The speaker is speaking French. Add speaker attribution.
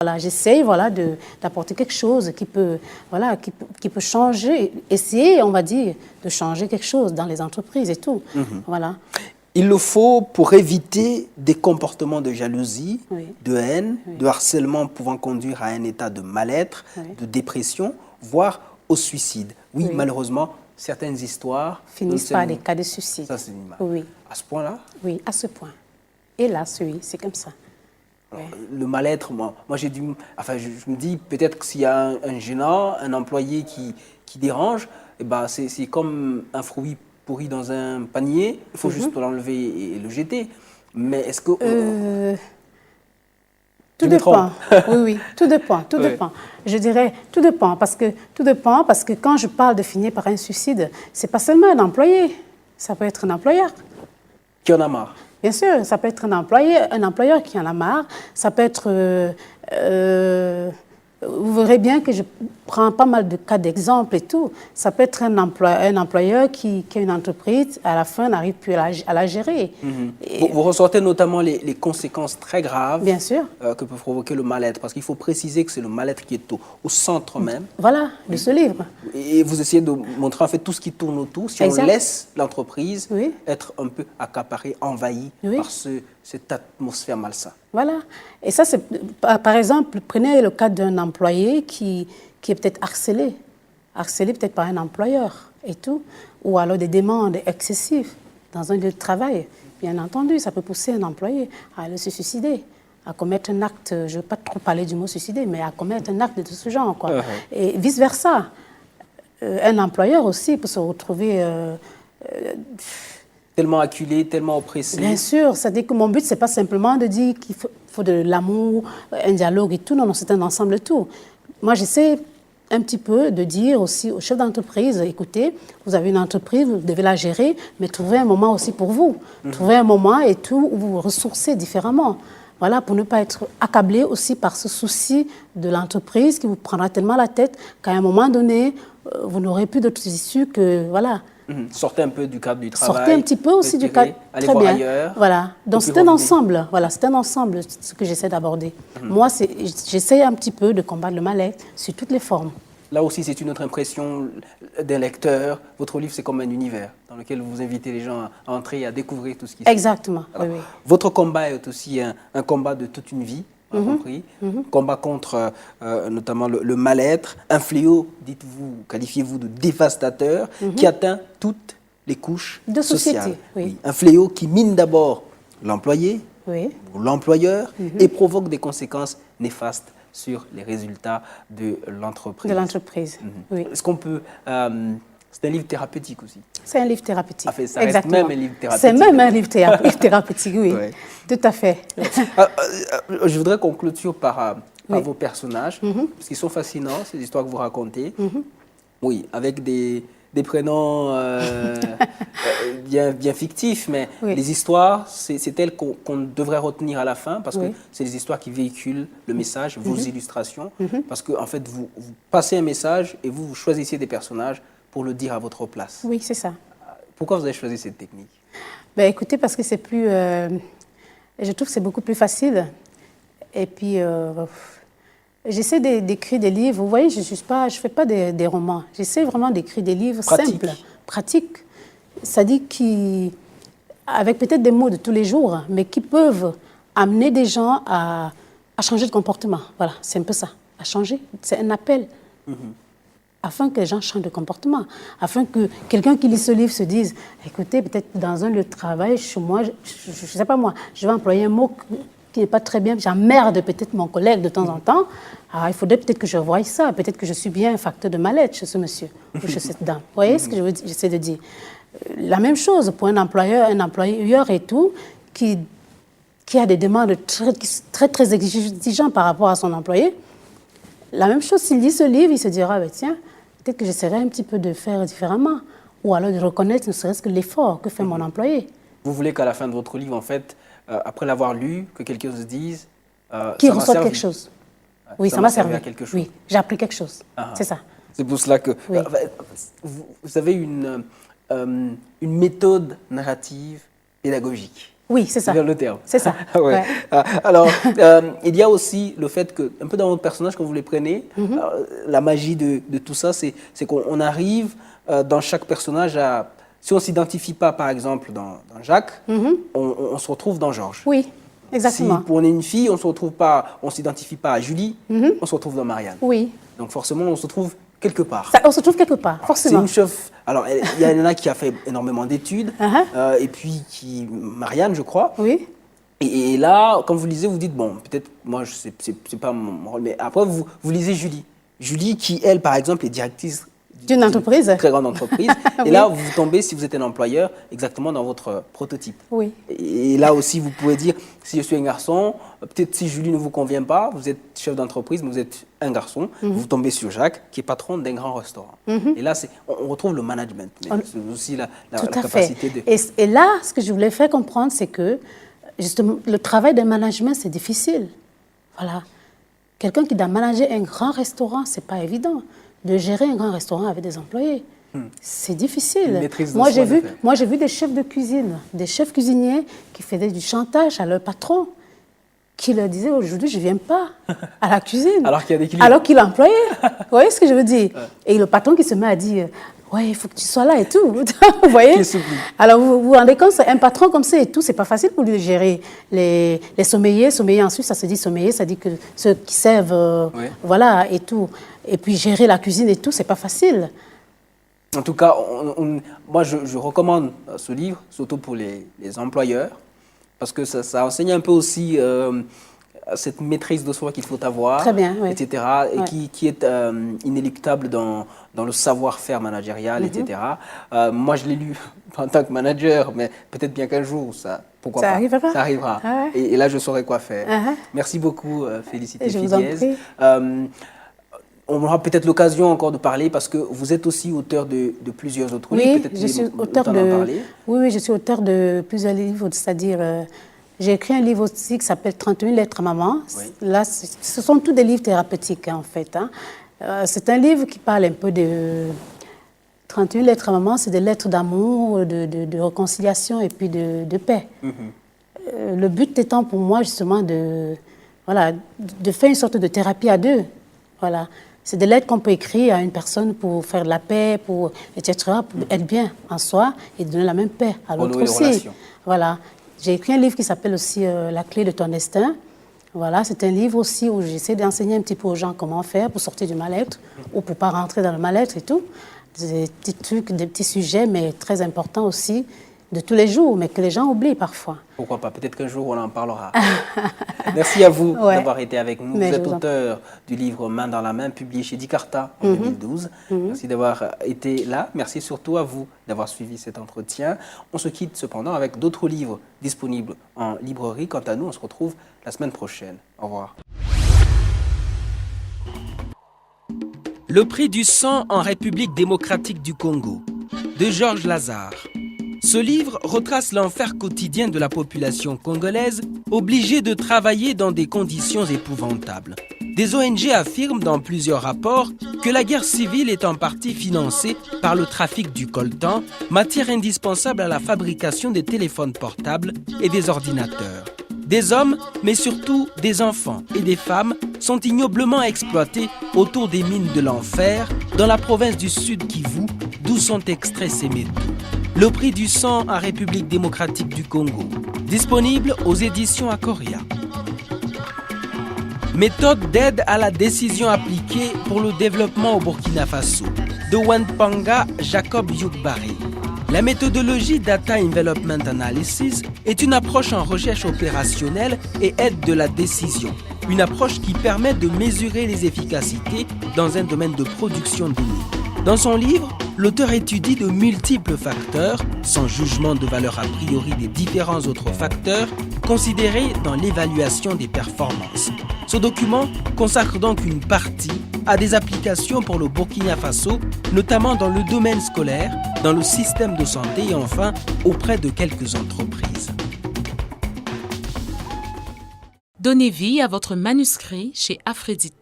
Speaker 1: Voilà, j'essaye voilà, d'apporter quelque chose qui peut, voilà, qui peut changer, essayer, on va dire, de changer quelque chose dans les entreprises et tout. Voilà.
Speaker 2: Il le faut pour éviter des comportements de jalousie,
Speaker 1: Oui.
Speaker 2: de haine,
Speaker 1: Oui.
Speaker 2: de harcèlement pouvant conduire à un état de mal-être,
Speaker 1: Oui.
Speaker 2: de dépression, voire au suicide. Oui,
Speaker 1: Oui.
Speaker 2: malheureusement, certaines histoires
Speaker 1: Finissent par des cas de suicide.
Speaker 2: Ça, c'est une image.
Speaker 1: Oui.
Speaker 2: À ce point-là,
Speaker 1: Oui, à ce point. Hélas, oui, c'est comme ça.
Speaker 2: alors, le mal-être, moi j'ai dû, enfin, je me dis peut-être que s'il y a un gênant, un employé qui dérange, eh ben, c'est comme un fruit pourri dans un panier, il faut juste l'enlever et le jeter. Mais est-ce que...
Speaker 1: Tout
Speaker 2: me
Speaker 1: dépend.
Speaker 2: trompe.
Speaker 1: Oui, oui, tout dépend, tout
Speaker 2: Oui.
Speaker 1: dépend. Je dirais tout dépend parce que quand je parle de finir par un suicide, c'est pas seulement un employé, ça peut être un employeur.
Speaker 2: Qui en a marre.
Speaker 1: Bien sûr, ça peut être un employeur qui en a marre, ça peut être... vous verrez bien que je prends pas mal de cas d'exemple et tout. Ça peut être un employeur qui a une entreprise, à la fin n'arrive plus à la gérer. Et,
Speaker 2: Vous ressortez notamment les conséquences très graves
Speaker 1: bien sûr.
Speaker 2: Que peut provoquer le mal-être, parce qu'il faut préciser que c'est le mal-être qui est au centre même.
Speaker 1: Voilà, de ce livre.
Speaker 2: Et vous essayez de montrer en fait tout ce qui tourne autour, si
Speaker 1: Exact.
Speaker 2: on laisse l'entreprise
Speaker 1: Oui.
Speaker 2: être un peu accaparée, envahie
Speaker 1: Oui.
Speaker 2: par cette atmosphère malsaine.
Speaker 1: Voilà. Et ça, c'est, par exemple, prenez le cas d'un employé qui est peut-être harcelé peut-être par un employeur et tout, ou alors des demandes excessives dans un lieu de travail. Bien entendu, ça peut pousser un employé à aller se suicider, à commettre un acte, je ne veux pas trop parler du mot suicider, mais à commettre un acte de ce genre, quoi. Et vice-versa. Un employeur aussi peut se retrouver...
Speaker 2: Tellement acculé, tellement oppressé.
Speaker 1: Bien sûr, c'est-à-dire que mon but, ce n'est pas simplement de dire qu'il faut de l'amour, un dialogue et tout. Non, non, c'est un ensemble de tout. Moi, j'essaie un petit peu de dire aussi aux chefs d'entreprise, écoutez, vous avez une entreprise, vous devez la gérer, mais trouvez un moment aussi pour vous. Trouvez un moment et tout où vous vous ressourcez différemment. Voilà, pour ne pas être accablé aussi par ce souci de l'entreprise qui vous prendra tellement la tête qu'à un moment donné, vous n'aurez plus d'autres issues que, voilà.
Speaker 2: Sortez un peu du cadre du travail.
Speaker 1: Sortez un petit peu aussi du cadre.
Speaker 2: Allez
Speaker 1: Très
Speaker 2: voir
Speaker 1: bien.
Speaker 2: ailleurs.
Speaker 1: Voilà. Donc c'est un ensemble. Voilà, c'est un ensemble ce que j'essaie d'aborder. Moi, j'essaie un petit peu de combattre le mal-être sous toutes les formes.
Speaker 2: Là aussi, c'est une autre impression d'un lecteur. Votre livre, c'est comme un univers dans lequel vous invitez les gens à entrer et à découvrir tout ce qui se passe.
Speaker 1: Exactement.
Speaker 2: Alors,
Speaker 1: oui, oui.
Speaker 2: Votre combat est aussi un combat de toute une vie, on a compris. Combat contre notamment le mal-être, un fléau, dites-vous, qualifiez-vous de dévastateur, qui atteint toutes les couches
Speaker 1: De
Speaker 2: sociales.
Speaker 1: société, oui.
Speaker 2: Un fléau qui mine d'abord l'employé
Speaker 1: Oui.
Speaker 2: ou l'employeur et provoque des conséquences néfastes sur les résultats de l'entreprise.
Speaker 1: De l'entreprise, oui.
Speaker 2: Est-ce qu'on peut... c'est un livre thérapeutique aussi.
Speaker 1: C'est un livre thérapeutique.
Speaker 2: Ah, fait, ça reste même un livre thérapeutique.
Speaker 1: C'est même un livre thérapeutique, oui.
Speaker 2: Ouais.
Speaker 1: Tout à fait.
Speaker 2: Je voudrais qu'on clôture par
Speaker 1: Oui.
Speaker 2: vos personnages, parce qu'ils sont fascinants, ces histoires que vous racontez. Oui, avec des prénoms bien fictifs, mais
Speaker 1: Oui.
Speaker 2: les histoires, c'est elles qu'on devrait retenir à la fin, parce que
Speaker 1: Oui.
Speaker 2: c'est les histoires qui véhiculent le message, vos illustrations, parce que en fait, vous passez un message et vous choisissez des personnages pour le dire à votre place.
Speaker 1: Oui, c'est ça.
Speaker 2: Pourquoi vous avez choisi cette technique?
Speaker 1: Ben, écoutez, parce que c'est plus... je trouve que c'est beaucoup plus facile. Et puis, j'essaie d'écrire des livres. Vous voyez, je ne fais pas des romans. J'essaie vraiment d'écrire des livres simples, pratiques. C'est-à-dire avec peut-être des mots de tous les jours, mais qui peuvent amener des gens à changer de comportement. Voilà, c'est un peu ça, à changer. C'est un appel. Afin que les gens changent de comportement, afin que quelqu'un qui lit ce livre se dise, écoutez, peut-être dans un lieu de travail, chez moi, je ne sais pas moi, je vais employer un mot qui n'est pas très bien, j'emmerde peut-être mon collègue de temps en temps, alors il faudrait peut-être que je voie ça, peut-être que je suis bien un facteur de mal-être chez ce monsieur ou chez cette dame. Vous voyez ce que j'essaie de dire? La même chose pour un employeur et tout, qui a des demandes très exigeantes par rapport à son employé. La même chose, s'il lit ce livre, il se dira, bah, tiens, peut-être que j'essaierai un petit peu de faire différemment, ou alors de reconnaître ne serait-ce que l'effort que fait mon employé.
Speaker 2: Vous voulez qu'à la fin de votre livre, en fait, après l'avoir lu, que quelqu'un se dise...
Speaker 1: Qu'il reçoive quelque chose. Oui, ça m'a servi
Speaker 2: à quelque chose.
Speaker 1: Oui, j'ai appris quelque chose. C'est ça.
Speaker 2: C'est pour cela que...
Speaker 1: Oui.
Speaker 2: Vous avez une méthode narrative pédagogique.
Speaker 1: Oui, c'est ça.
Speaker 2: C'est bien le terme.
Speaker 1: C'est ça.
Speaker 2: Ouais.
Speaker 1: Ouais.
Speaker 2: Alors, il y a aussi le fait que, un peu dans votre personnage, quand vous les prenez, la magie de tout ça, c'est qu'on arrive dans chaque personnage à... Si on ne s'identifie pas, par exemple, dans Jacques, on se retrouve dans Georges.
Speaker 1: Oui, exactement.
Speaker 2: Si on est une fille, on ne s'identifie pas à Julie, on se retrouve dans Marianne.
Speaker 1: Oui.
Speaker 2: Donc forcément, on se trouve quelque part.
Speaker 1: Ça, on se trouve quelque part,
Speaker 2: C'est
Speaker 1: forcément.
Speaker 2: une chef. Alors, il y en a qui a fait énormément d'études, et puis Marianne, je crois.
Speaker 1: Oui.
Speaker 2: Et là, quand vous lisez, vous dites, bon, peut-être, moi, c'est pas mon rôle, mais après, vous lisez Julie. Julie, qui, elle, par exemple, est directrice
Speaker 1: D'une entreprise.
Speaker 2: très grande entreprise. Et
Speaker 1: Oui.
Speaker 2: là, vous tombez, si vous êtes un employeur, exactement dans votre prototype.
Speaker 1: Oui.
Speaker 2: Et là aussi, vous pouvez dire, si je suis un garçon, peut-être si Julie ne vous convient pas, vous êtes chef d'entreprise, mais vous êtes un garçon, vous tombez sur Jacques, qui est patron d'un grand restaurant. Et là, on retrouve le management, mais c'est aussi la
Speaker 1: Tout à
Speaker 2: capacité
Speaker 1: fait.
Speaker 2: de...
Speaker 1: Et là, ce que je voulais faire comprendre, c'est que justement, le travail de management, c'est difficile. Voilà. Quelqu'un qui doit manager un grand restaurant, c'est pas évident. De gérer un grand restaurant avec des employés, c'est difficile.
Speaker 2: Une maîtrise de
Speaker 1: Moi,
Speaker 2: soi,
Speaker 1: j'ai vu des chefs de cuisine, des chefs cuisiniers qui faisaient du chantage à leur patron, qui leur disaient aujourd'hui, je ne viens pas à la cuisine.
Speaker 2: Alors qu'il y a des clients.
Speaker 1: Alors qu'il est employé. Vous voyez ce que je veux dire? Et le patron qui se met à dire, ouais, il faut que tu sois là et tout. Vous voyez?
Speaker 2: Qui s'oublie.
Speaker 1: Alors, vous vous rendez compte, un patron comme ça et tout, c'est pas facile pour lui de gérer les sommeliers. Sommeliers, ensuite, ça se dit sommelier, ça dit que ceux qui servent, voilà, et tout. Et puis, gérer la cuisine et tout, c'est pas facile.
Speaker 2: En tout cas, moi, je recommande ce livre, surtout pour les employeurs, parce que ça enseigne un peu aussi cette maîtrise de soi qu'il faut avoir,
Speaker 1: Très bien, oui.
Speaker 2: etc., et qui est inéluctable dans le savoir-faire managérial, etc. Moi, je l'ai lu en tant que manager, mais peut-être bien qu'un jour, pourquoi
Speaker 1: Ça
Speaker 2: pas,
Speaker 1: arrivera.
Speaker 2: ça arrivera.
Speaker 1: Ah ouais.
Speaker 2: Et là, je saurai quoi faire.
Speaker 1: Uh-huh.
Speaker 2: Merci beaucoup, Félicité
Speaker 1: Je vous en
Speaker 2: Fidiez.
Speaker 1: prie.
Speaker 2: On aura peut-être l'occasion encore de parler parce que vous êtes aussi auteur de plusieurs autres livres.
Speaker 1: Oui,
Speaker 2: Peut-être
Speaker 1: je suis
Speaker 2: le
Speaker 1: auteur
Speaker 2: temps d'en parler.
Speaker 1: oui, je suis auteur de plusieurs livres, c'est-à-dire j'ai écrit un livre aussi qui s'appelle 31 lettres à maman.
Speaker 2: Oui.
Speaker 1: Là, ce sont tous des livres thérapeutiques en fait. Hein. C'est un livre qui parle un peu de 31 lettres à maman, c'est des lettres d'amour, de réconciliation et puis de paix. Le but étant pour moi justement de faire une sorte de thérapie à deux. Voilà. C'est des lettres qu'on peut écrire à une personne pour faire de la paix, etc., pour être bien en soi et donner la même paix à l'autre
Speaker 2: Renouer les
Speaker 1: aussi.
Speaker 2: relations.
Speaker 1: Voilà. J'ai écrit un livre qui s'appelle aussi La clé de ton destin. Voilà, c'est un livre aussi où j'essaie d'enseigner un petit peu aux gens comment faire pour sortir du mal-être ou pour ne pas rentrer dans le mal-être et tout. Des petits trucs, des petits sujets, mais très importants aussi, de tous les jours, mais que les gens oublient parfois.
Speaker 2: Pourquoi pas? Peut-être qu'un jour on en parlera. Merci à vous
Speaker 1: Ouais.
Speaker 2: d'avoir été avec nous.
Speaker 1: Mais
Speaker 2: vous
Speaker 1: je
Speaker 2: êtes
Speaker 1: vous en
Speaker 2: auteur du livre Main dans la main, publié chez Dicarta en 2012. Merci d'avoir été là. Merci surtout à vous d'avoir suivi cet entretien. On se quitte cependant avec d'autres livres disponibles en librairie. Quant à nous, on se retrouve la semaine prochaine. Au revoir.
Speaker 3: Le prix du sang en République démocratique du Congo, de Georges Lazare. Ce livre retrace l'enfer quotidien de la population congolaise, obligée de travailler dans des conditions épouvantables. Des ONG affirment dans plusieurs rapports que la guerre civile est en partie financée par le trafic du coltan, matière indispensable à la fabrication des téléphones portables et des ordinateurs. Des hommes, mais surtout des enfants et des femmes, sont ignoblement exploités autour des mines de l'enfer, dans la province du Sud Kivu, d'où sont extraits ces métaux. Le prix du sang en République démocratique du Congo, disponible aux éditions Akoria. Méthode d'aide à la décision appliquée pour le développement au Burkina Faso, de Wanpanga Jacob Youkbaré. La méthodologie Data Envelopment Analysis est une approche en recherche opérationnelle et aide de la décision. Une approche qui permet de mesurer les efficacités dans un domaine de production donné. Dans son livre, l'auteur étudie de multiples facteurs, sans jugement de valeur a priori des différents autres facteurs, considérés dans l'évaluation des performances. Ce document consacre donc une partie à des applications pour le Burkina Faso, notamment dans le domaine scolaire, dans le système de santé et enfin auprès de quelques entreprises.
Speaker 4: Donnez vie à votre manuscrit chez Aphrodite.